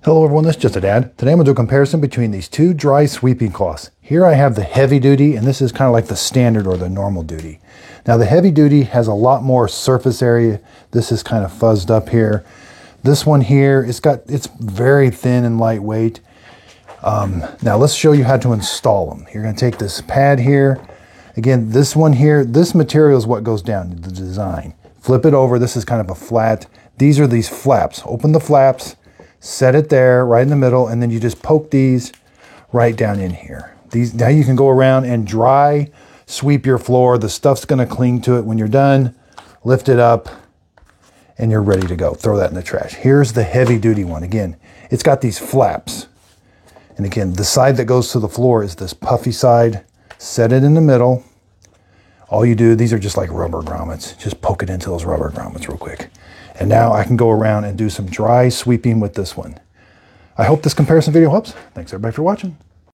Hello everyone, this is Just a Dad. Today I'm going to do a comparison between these two dry sweeping cloths. Here I have the heavy duty, and this is kind of like the standard or the normal duty. Now the heavy duty has a lot more surface area. This is kind of fuzzed up here. This one here, it's very thin and lightweight. Now let's show you how to install them. You're going to take this pad here. Again, this one here, this material is what goes down, the design. Flip it over, this is kind of a flat. These are these flaps. Open the flaps. Set it there right in the middle, and then you just poke these right down in here. Now you can go around and dry sweep your floor. The stuff's going to cling to it. When you're done, lift it up and you're ready to go. Throw that in the trash. Here's the heavy duty one. Again, it's got these flaps. And again, the side that goes to the floor is this puffy side. Set it in the middle. All you do, these are just like rubber grommets. Just poke it into those rubber grommets real quick. And now I can go around and do some dry sweeping with this one. I hope this comparison video helps. Thanks everybody for watching.